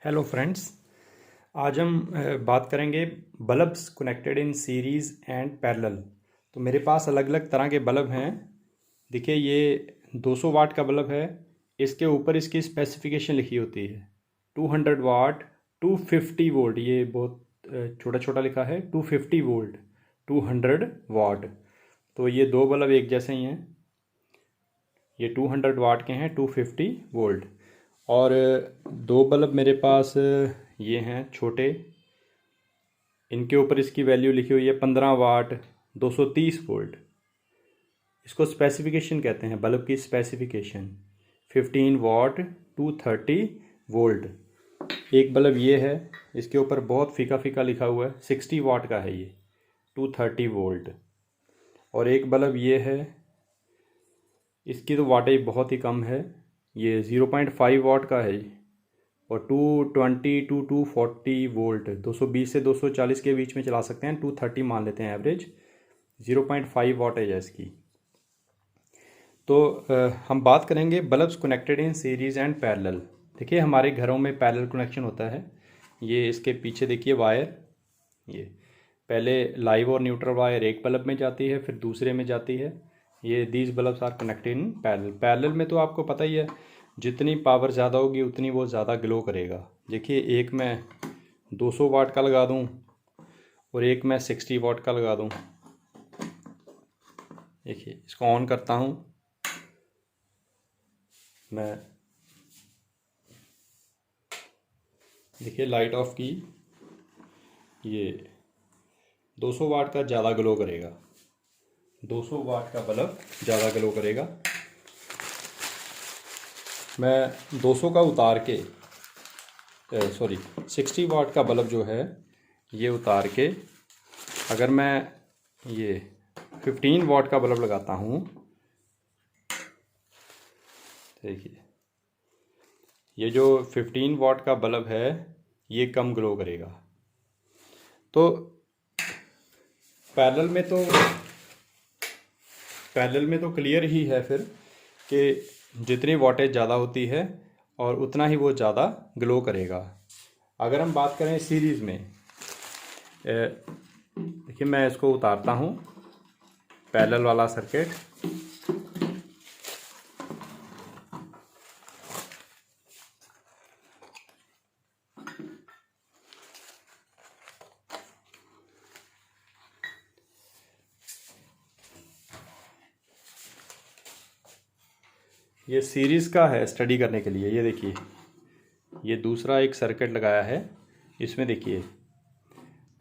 Hello friends. आज हम बात करेंगे bulbs connected in series and parallel. तो मेरे पास अलग अलग तरह के बल्ब हैं। देखिए, ये 200 वाट का बल्ब है। इसके ऊपर इसकी स्पेसिफिकेशन लिखी होती है 200 वाट 250 वोल्ट। ये बहुत छोटा छोटा लिखा है 250 वोल्ट 200 वाट। तो ये दो बल्ब एक जैसे ही हैं। ये 200 वाट के हैं 250 वोल्ट। और दो बल्ब मेरे पास ये हैं छोटे। इनके ऊपर इसकी वैल्यू लिखी हुई है 15 वाट 230 वोल्ट। इसको स्पेसिफिकेशन कहते हैं, बल्ब की स्पेसिफिकेशन 15 वाट 230 वोल्ट। एक बल्ब ये है, इसके ऊपर बहुत फीका फीका लिखा हुआ है 60 वाट का है ये 230 वोल्ट। और एक बल्ब ये है, इसकी तो वाटेज बहुत ही कम है, ये 0.5 वाट का है। और 220 टू 240 वोल्ट 220 से 240 के बीच में चला सकते हैं, 230 मान लेते हैं एवरेज। 0.5 वाटेज है इसकी। तो हम बात करेंगे bulbs connected in series and parallel. देखिए, हमारे घरों में पैरेलल कनेक्शन होता है। ये इसके पीछे देखिए वायर, ये पहले लाइव और न्यूट्रल वायर एक बल्ब में जाती है, फिर दूसरे में जाती है। ये these bulbs are connected in parallel. Parallel में तो आपको पता ही है, जितनी पावर ज़्यादा होगी उतनी वो ज़्यादा ग्लो करेगा। देखिए, एक मैं 200 वाट का लगा दूं और एक मैं 60 वाट का लगा दूं। देखिए, इसको ऑन करता हूं मैं। देखिए, लाइट ऑफ की, ये 200 वाट का ज़्यादा ग्लो करेगा। 200 वाट का बल्ब ज़्यादा ग्लो करेगा। मैं 200 का उतार के 60 वाट का बल्ब जो है ये उतार के, अगर मैं ये 15 वाट का बल्ब लगाता हूँ, देखिए ये जो 15 वाट का बल्ब है ये कम ग्लो करेगा। तो पैरेलल में तो क्लियर ही है फिर कि जितनी वाटेज ज़्यादा होती है और उतना ही वो ज़्यादा ग्लो करेगा। अगर हम बात करें सीरीज़ में, देखिए मैं इसको उतारता हूँ पैरेलल वाला सर्किट। ये सीरीज़ का है स्टडी करने के लिए। ये देखिए, ये दूसरा एक सर्किट लगाया है। इसमें देखिए,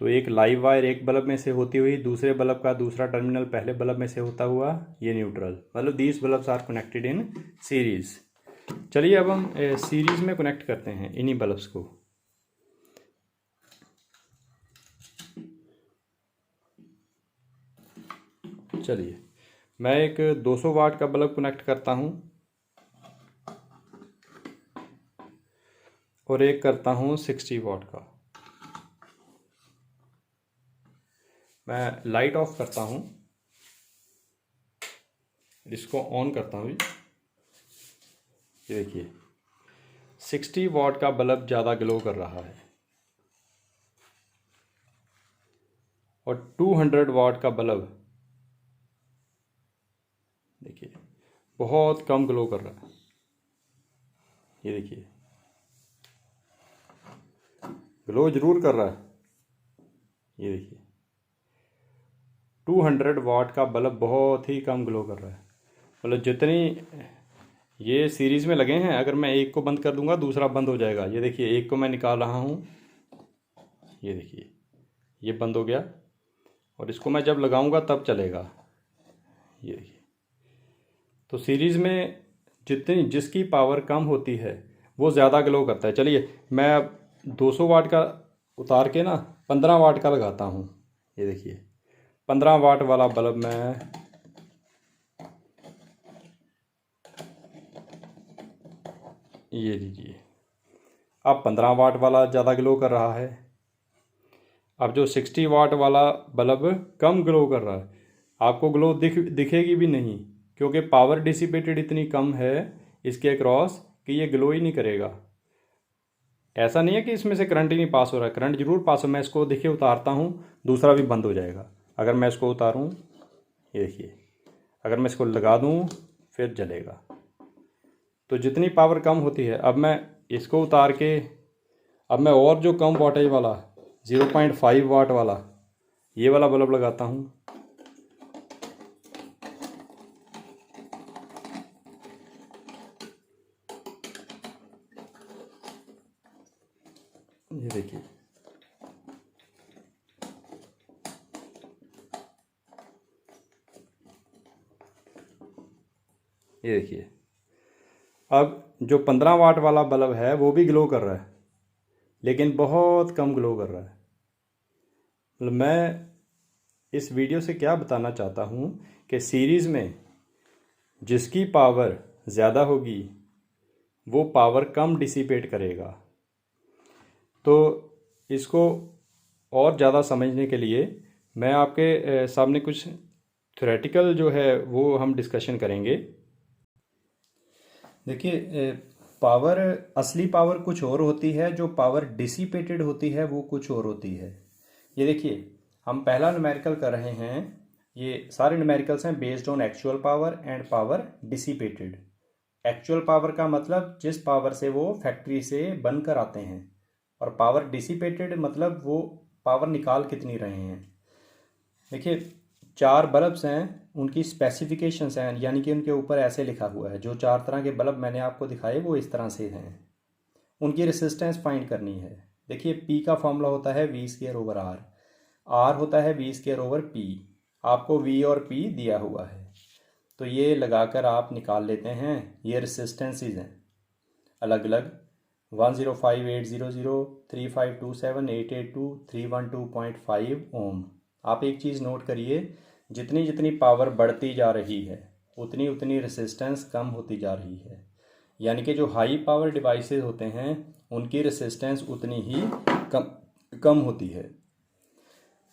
तो एक लाइव वायर एक बल्ब में से होती हुई दूसरे बल्ब का दूसरा टर्मिनल पहले बल्ब में से होता हुआ ये न्यूट्रल, मतलब these bulbs are connected in series. चलिए अब हम सीरीज़ में कनेक्ट करते हैं इन्हीं बल्ब्स को। चलिए, मैं एक 200 वाट का बल्ब कनेक्ट करता हूँ और एक करता हूँ 60 वाट का। मैं लाइट ऑफ करता हूँ, इसको ऑन करता हूँ। ये देखिए, 60 वाट का बल्ब ज़्यादा ग्लो कर रहा है और 200 वाट का बल्ब देखिए बहुत कम ग्लो कर रहा है। ये देखिए, ग्लो जरूर कर रहा है। ये देखिए, 200 वाट का बल्ब बहुत ही कम ग्लो कर रहा है। मतलब जितनी ये सीरीज़ में लगे हैं, अगर मैं एक को बंद कर दूंगा दूसरा बंद हो जाएगा। ये देखिए, एक को मैं निकाल रहा हूँ, ये देखिए ये बंद हो गया, और इसको मैं जब लगाऊंगा तब चलेगा। ये देखिए, तो सीरीज़ में जिसकी पावर कम होती है वो ज़्यादा ग्लो करता है। चलिए, मैं अब 200 वाट का उतार के ना 15 वाट का लगाता हूँ। ये देखिए, 15 वाट वाला बल्ब मैं ये लीजिए, अब 15 वाट वाला ज़्यादा ग्लो कर रहा है। अब जो 60 वाट वाला बल्ब कम ग्लो कर रहा है, आपको ग्लो दिखेगी भी नहीं, क्योंकि पावर डिसिपेटेड इतनी कम है इसके अक्रॉस कि ये ग्लो ही नहीं करेगा। ऐसा नहीं है कि इसमें से करंट ही नहीं पास हो रहा है, करंट जरूर पास हो। मैं इसको देखिए उतारता हूँ, दूसरा भी बंद हो जाएगा। अगर मैं इसको उतारूँ, ये देखिए, अगर मैं इसको लगा दूँ फिर जलेगा। तो जितनी पावर कम होती है, अब मैं इसको उतार के, अब मैं और जो कम वाटेज वाला 0.5 वाट वाला ये वाला बल्ब लगाता हूँ। ये देखिए, ये देखिए, अब जो 15 वाट वाला बल्ब है वो भी ग्लो कर रहा है, लेकिन बहुत कम ग्लो कर रहा है। मतलब मैं इस वीडियो से क्या बताना चाहता हूँ कि सीरीज़ में जिसकी पावर ज़्यादा होगी वो पावर कम डिसिपेट करेगा। तो इसको और ज़्यादा समझने के लिए मैं आपके सामने कुछ थ्योरेटिकल जो है वो हम डिस्कशन करेंगे। देखिए, पावर, असली पावर कुछ और होती है, जो पावर डिसिपेटेड होती है वो कुछ और होती है। ये देखिए, हम पहला न्यूमेरिकल कर रहे हैं। ये सारे न्यूमेरिकल्स हैं based on actual power and power dissipated. Actual power का मतलब जिस पावर से वो फैक्ट्री से बनकर आते हैं, और पावर डिसिपेटेड मतलब वो पावर निकाल कितनी रहे हैं। देखिए, 4 बल्ब्स हैं, उनकी स्पेसिफिकेशंस हैं, यानी कि उनके ऊपर ऐसे लिखा हुआ है। जो 4 तरह के बल्ब मैंने आपको दिखाए वो इस तरह से हैं। उनकी रेसिस्टेंस फाइंड करनी है। देखिए, पी का फॉर्मूला होता है V²/R, आर होता है V²/P। आपको V और P दिया हुआ है, तो ये लगाकर आप निकाल लेते हैं। ये रेसिस्टेंसेस हैं अलग अलग, 105,800, 3527, 882, 312.5 ओम। आप एक चीज़ नोट करिए, जितनी जितनी पावर बढ़ती जा रही है उतनी उतनी रेसिस्टेंस कम होती जा रही है। यानी कि जो हाई पावर डिवाइसेस होते हैं उनकी रेसिस्टेंस उतनी ही कम होती है।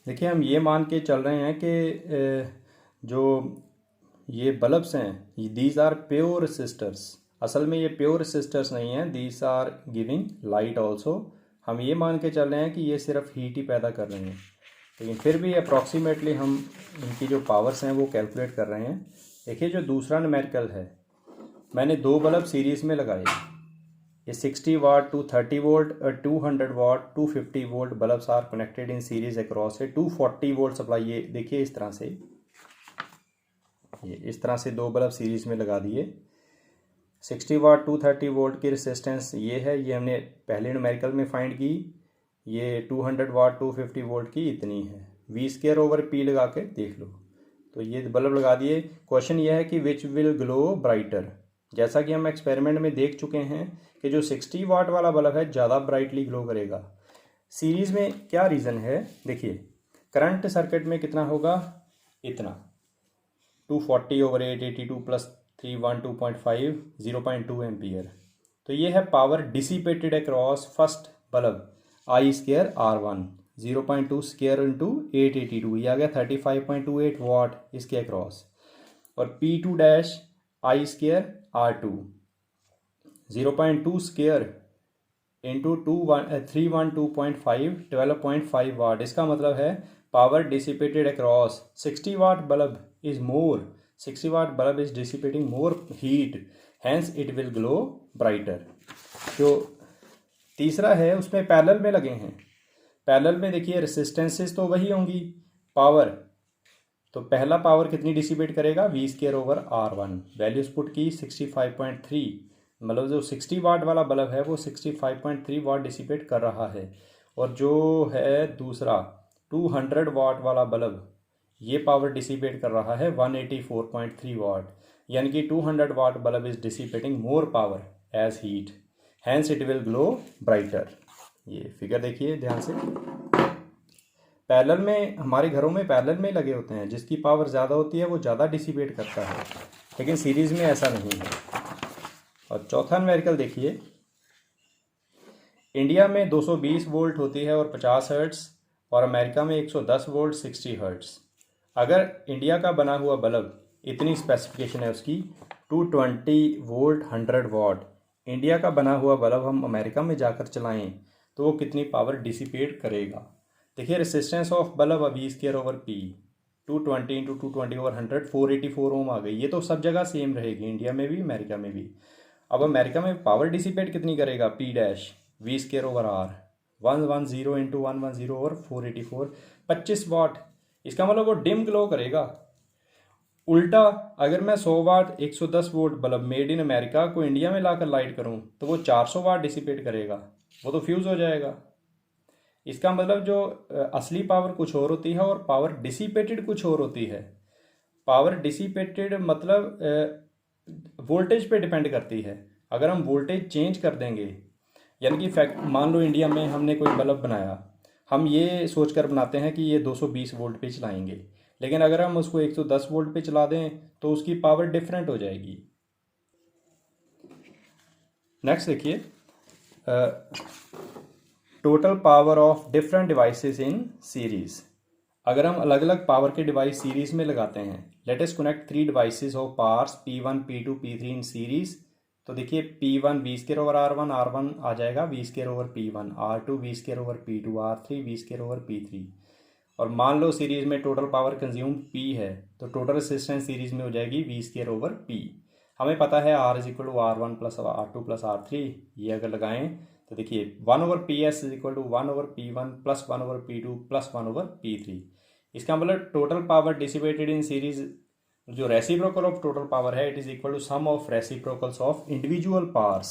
देखिए, हम ये मान के चल रहे हैं कि जो ये बल्ब्स हैं दीज आर प्योर रेसिस्टर्स। असल में ये प्योर रेसिस्टर्स नहीं हैं, these are giving light also. हम ये मान के चल रहे हैं कि ये सिर्फ हीट ही पैदा कर रहे हैं, लेकिन फिर भी अप्रॉक्सीमेटली हम इनकी जो पावर्स हैं वो कैलकुलेट कर रहे हैं। देखिए, जो दूसरा न्यूमेरिकल है, मैंने 2 बल्ब सीरीज़ में लगाए। ये 60 वाट 230 वोल्ट और 200 watt 250 volt bulbs are connected in series across है 240 वोल्ट सप्लाई। ये देखिए, इस तरह से, ये इस तरह से 2 बल्ब सीरीज में लगा दिए। 60 वाट 230 वोल्ट की रेसिस्टेंस ये है, ये हमने पहले न्यूमेरिकल में फाइंड की। ये 200 वाट 250 वोल्ट की इतनी है। V²/P लगा के देख लो। तो ये बल्ब लगा दिए। क्वेश्चन ये है कि विच विल ग्लो ब्राइटर। जैसा कि हम एक्सपेरिमेंट में देख चुके हैं कि जो 60 वाट वाला बल्ब है ज़्यादा ब्राइटली ग्लो करेगा। सीरीज़ में क्या रीज़न है, देखिए, करंट सर्किट में कितना होगा, इतना 240/882 प्लस 312.5 0.2 एम्पियर। तो ये है power dissipated across first bulb I²R1 0.2 square into 882, ये आ गया 35.28 वाट इसके अक्रॉस। और P2 dash I²R2 0.2 square into 312.5 12.5 वाट। इसका मतलब है power dissipated across 60 watt bulb is more, 60 watt bulb is dissipating more heat, hence it will glow brighter. जो तीसरा है उसमें पैरेलल में लगे हैं। पैरेलल में देखिए, रेसिस्टेंसेस तो वही होंगी, पावर तो पहला पावर कितनी डिसिपेट करेगा, V²/R1। वैल्यूज पुट की 65.3, मतलब जो 60 वाट वाला बल्ब है वो 65.3 वाट डिसिपेट कर रहा है। और जो है दूसरा 200 वाट वाला बल्ब, ये पावर डिसिपेट कर रहा है 184.3 वाट। यानी कि 200 watt bulb is dissipating more power as heat, hence it will glow brighter. ये फिगर देखिए ध्यान से। पैरेलल में, हमारे घरों में पैरेलल में लगे होते हैं, जिसकी पावर ज़्यादा होती है वो ज़्यादा डिसिपेट करता है, लेकिन सीरीज़ में ऐसा नहीं है। और चौथा न्यूमेरिकल देखिए, इंडिया में 220 वोल्ट होती है और 50 हर्ट्स, और अमेरिका में 110 वोल्ट 60 हर्ट्स। अगर इंडिया का बना हुआ बल्ब, इतनी स्पेसिफिकेशन है उसकी, 220 वोल्ट 100 वाट, इंडिया का बना हुआ बल्ब हम अमेरिका में जाकर चलाएं तो वो कितनी पावर डिसिपेट करेगा। देखिए resistance of bulb V square over P 220 into 220 over 100 484 ohm आ गई। ये तो सब जगह सेम रहेगी, इंडिया में भी अमेरिका में भी। अब अमेरिका में पावर डिसिपेट कितनी करेगा, P dash V square over R 110 into 110 over 484 25 watt. इसका मतलब वो डिम ग्लो करेगा। उल्टा अगर मैं 100 वाट 110 volt bulb made in America को इंडिया में लाकर लाइट करूं तो वो 400 वाट डिसिपेट करेगा, वो तो फ्यूज़ हो जाएगा। इसका मतलब जो असली पावर कुछ और होती है और पावर डिसिपेटेड कुछ और होती है। पावर डिसिपेटेड मतलब वोल्टेज पे डिपेंड करती है। अगर हम वोल्टेज चेंज कर देंगे, यानी कि फैक्ट मान लो इंडिया में हमने कोई बल्ब बनाया, हम ये सोचकर बनाते हैं कि ये 220 वोल्ट पे चलाएंगे, लेकिन अगर हम उसको 110 वोल्ट पे चला दें तो उसकी पावर डिफरेंट हो जाएगी। नेक्स्ट देखिए, total power of different devices in series. अगर हम अलग अलग पावर के डिवाइस सीरीज में लगाते हैं, let us connect 3 devices of powers P1 P2 P3 in series. तो देखिए P1 V square over R1 आ जाएगा V square over P1, R2 V square over P2, R3 V square over P3। और मान लो सीरीज में total power consume P है तो टोटल रेजिस्टेंस सीरीज में हो जाएगी वी स्क्वायर ओवर P। हमें पता है R is equal to R1 plus R2 plus R3। ये अगर लगाएं तो देखिए 1 over PS is equal to 1 over P1 plus 1 over P2 plus 1 over P3। इसका मतलब total power dissipated in series जो रेसिप्रोकल ऑफ टोटल पावर है, it is equal to sum of reciprocals of individual powers.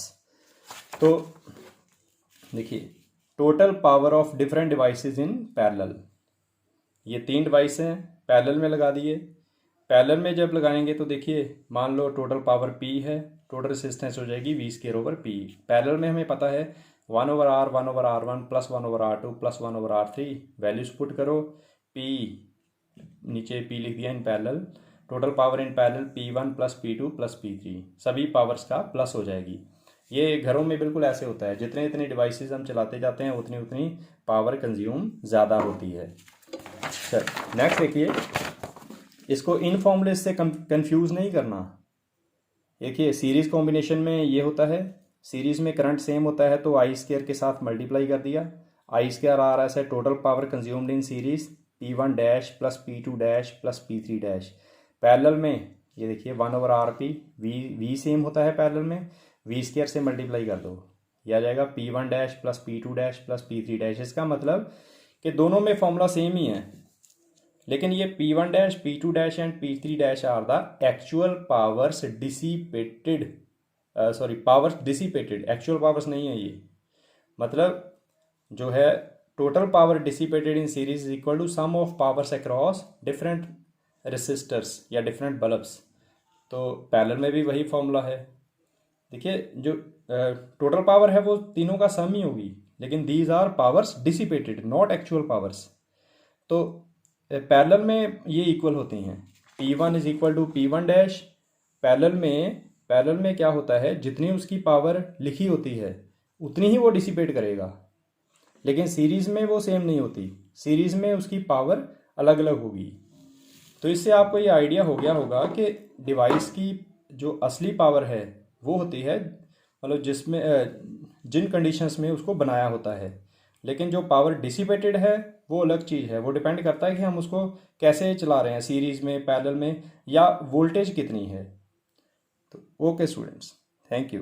तो देखिए total power of different devices in parallel, ये 3 device हैं parallel में लगा दिए। पैरेलल में जब लगाएंगे तो देखिए मान लो टोटल पावर P है, टोटल रेजिस्टेंस हो जाएगी V square over P। Parallel में हमें पता है 1 over R1 plus 1 over R2 plus 1 over R3। Values put करो, P नीचे P लिख दिया in parallel, total power in parallel P1 plus P2 plus P3, सभी पावर्स का प्लस हो जाएगी। ये घरों में बिल्कुल ऐसे होता है, जितने इतने डिवाइसेस हम चलाते जाते हैं उतनी उतनी पावर कंज्यूम ज़्यादा होती है। चल नेक्स्ट देखिए, इसको इन फॉर्मूले से कंफ्यूज नहीं करना। देखिए सीरीज कॉम्बिनेशन में ये होता है, सीरीज में करंट सेम होता है तो आई स्क्वायर के साथ मल्टीप्लाई कर दिया, आई स्क्वायर आ रहा है total power consumed in series P1 dash plus P2 dash plus P3 dash. Parallel में ये देखिए 1 ओवर RP, वी सेम होता है पैरेलल में, वी स्क्वायर से मल्टीप्लाई कर दो, यह आ जाएगा P1 dash plus P2 dash plus P3 dash. इसका मतलब कि दोनों में फॉर्मूला सेम ही है, लेकिन ये P1 dash P2 dash and P3 dash are the actual powers dissipated, sorry powers dissipated, actual powers नहीं है ये। मतलब जो है total power dissipated in series is equal to sum of powers across different resistors या different bulbs. तो parallel में भी वही फॉर्मूला है। देखिए जो टोटल पावर है वो तीनों का सम ही होगी, लेकिन these are powers dissipated not actual powers. तो पैरेलल में ये इक्वल होती हैं, P1 is equal to P1 dash. Parallel में क्या होता है, जितनी उसकी पावर लिखी होती है उतनी ही वो डिसिपेट करेगा, लेकिन सीरीज में वो सेम नहीं होती, सीरीज में उसकी पावर अलग अलग होगी। तो इससे आपको ये आइडिया हो गया होगा कि डिवाइस की जो असली पावर है वो होती है, मतलब जिसमें जिन कंडीशंस में उसको बनाया होता है, लेकिन जो पावर डिसिपेटेड है वो अलग चीज़ है। वो डिपेंड करता है कि हम उसको कैसे चला रहे हैं, सीरीज में, पैरेलल में, या वोल्टेज कितनी है। तो ओके स्टूडेंट्स, थैंक यू।